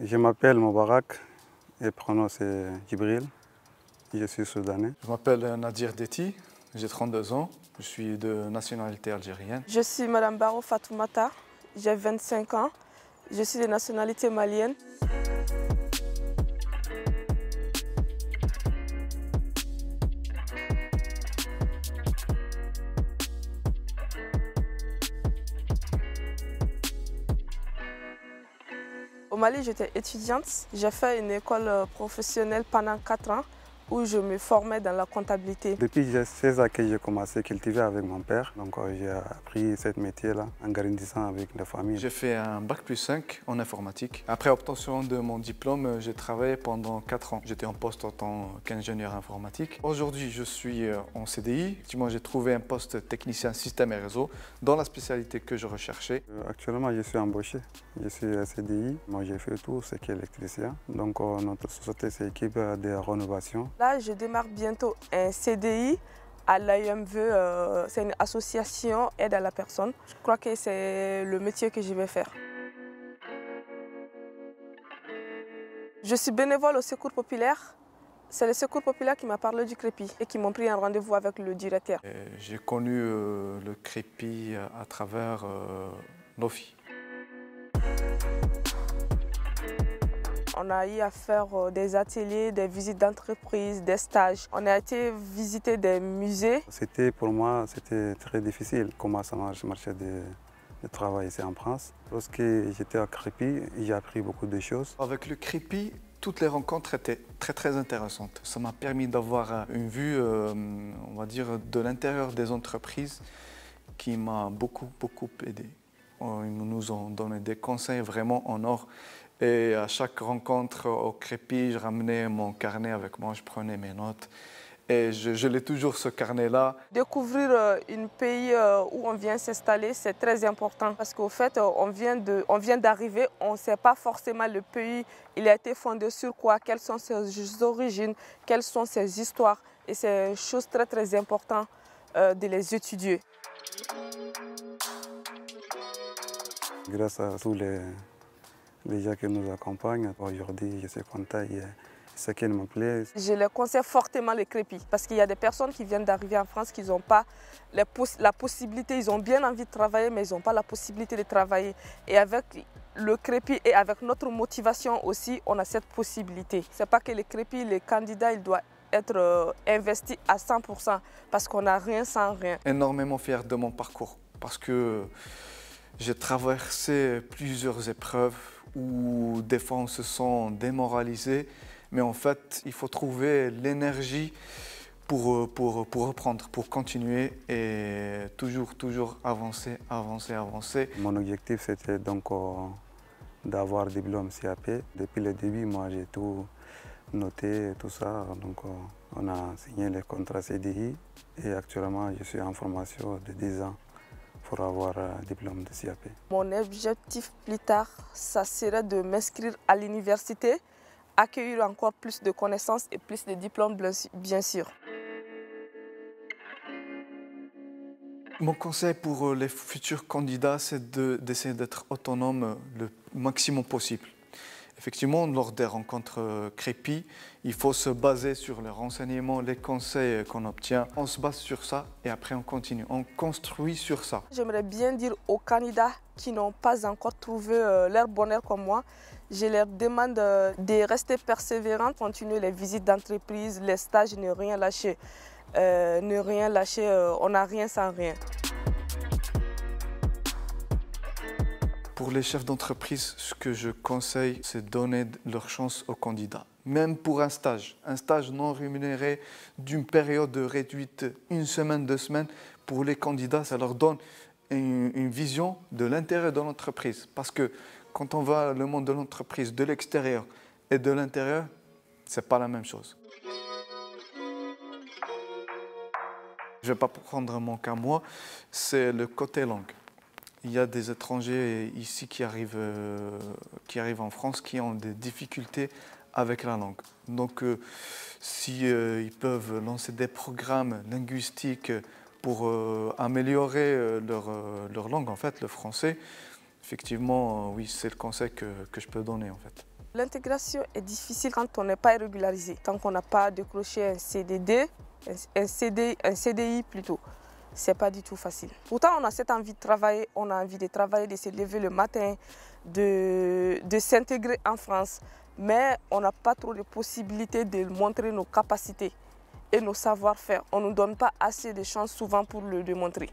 Je m'appelle Moubarak et prénom c'est Djibril. Je suis soudanais. Je m'appelle Nadir Deti, j'ai 32 ans, je suis de nationalité algérienne. Je suis Madame Baro Fatoumata, j'ai 25 ans, je suis de nationalité malienne. Au Mali, j'étais étudiante. J'ai fait une école professionnelle pendant 4 ans où je me formais dans la comptabilité. Depuis 16 ans que j'ai commencé à cultiver avec mon père, donc j'ai appris ce métier-là en grandissant avec la famille. J'ai fait un bac+5 en informatique. Après obtention de mon diplôme, j'ai travaillé pendant 4 ans. J'étais en poste en tant qu'ingénieur informatique. Aujourd'hui, je suis en CDI. Effectivement, j'ai trouvé un poste technicien système et réseau dans la spécialité que je recherchais. Actuellement, je suis embauché. Je suis à CDI. Moi, j'ai fait tout ce qui est électricien. Donc, notre société s'équipe de rénovation. Là, je démarre bientôt un CDI à l'AMVE. C'est une association aide à la personne. Je crois que c'est le métier que je vais faire. Je suis bénévole au Secours populaire. C'est le Secours populaire qui m'a parlé du crépi et qui m'ont pris un rendez-vous avec le directeur. J'ai connu le crépi à travers Nofi. On a eu à faire des ateliers, des visites d'entreprise, des stages. On a été visiter des musées. Pour moi, c'était très difficile comment ça marchait de travail ici en France. Lorsque j'étais à Crépi, j'ai appris beaucoup de choses. Avec le crépi, toutes les rencontres étaient très intéressantes. Ça m'a permis d'avoir une vue, on va dire, de l'intérieur des entreprises qui m'a beaucoup aidé. Ils nous ont donné des conseils vraiment en or. Et à chaque rencontre au crépi, je ramenais mon carnet avec moi, je prenais mes notes. Et je l'ai toujours ce carnet-là. Découvrir un pays où on vient s'installer, c'est très important. Parce qu'au fait, on vient d'arriver, on ne sait pas forcément le pays. Il a été fondé sur quoi, quelles sont ses origines, quelles sont ses histoires. Et c'est une chose très importante de les étudier. Grâce à tous les gens qui nous accompagnent, aujourd'hui, je suis content. Ce qui me plaît. Je les conseille fortement le crépi parce qu'il y a des personnes qui viennent d'arriver en France qui n'ont pas la possibilité, ils ont bien envie de travailler mais ils n'ont pas la possibilité de travailler. Et avec le crépi et avec notre motivation aussi, on a cette possibilité. Ce n'est pas que le crépi, le candidat, il doit être investi à 100% parce qu'on n'a rien sans rien. Énormément fier de mon parcours parce que j'ai traversé plusieurs épreuves où des fois on se sent démoralisé. Mais en fait, il faut trouver l'énergie pour reprendre, pour continuer et toujours avancer. Mon objectif, c'était donc d'avoir le diplôme CAP. Depuis le début, moi, j'ai tout noté, tout ça. Donc, on a signé le contrat CDI et actuellement, je suis en formation de 10 ans pour avoir un diplôme de CAP. Mon objectif plus tard, ça serait de m'inscrire à l'université, accueillir encore plus de connaissances et plus de diplômes, bien sûr. Mon conseil pour les futurs candidats, c'est d'essayer d'être autonome le maximum possible. Effectivement, lors des rencontres crépi, il faut se baser sur les renseignements, les conseils qu'on obtient. On se base sur ça et après on continue, on construit sur ça. J'aimerais bien dire aux candidats qui n'ont pas encore trouvé leur bonheur comme moi, je leur demande de rester persévérants, continuer les visites d'entreprise, les stages, ne rien lâcher. On n'a rien sans rien. Pour les chefs d'entreprise, ce que je conseille, c'est donner leur chance aux candidats. Même pour un stage non rémunéré d'une période réduite, 1 semaine, 2 semaines, pour les candidats, ça leur donne une vision de l'intérêt de l'entreprise. Parce que quand on va le monde de l'entreprise, de l'extérieur et de l'intérieur, ce n'est pas la même chose. Je ne vais pas prendre mon cas moi, c'est le côté langue. Il y a des étrangers ici qui arrivent en France qui ont des difficultés avec la langue. Donc, si ils peuvent lancer des programmes linguistiques pour améliorer leur langue, en fait, le français, effectivement, oui, c'est le conseil que je peux donner, en fait. L'intégration est difficile quand on n'est pas régularisé, tant qu'on n'a pas décroché un CDD, un CDI plutôt. C'est pas du tout facile. Pourtant, on a cette envie de travailler, de se lever le matin, de s'intégrer en France, mais on n'a pas trop de possibilités de montrer nos capacités et nos savoir-faire. On ne nous donne pas assez de chances souvent pour le démontrer.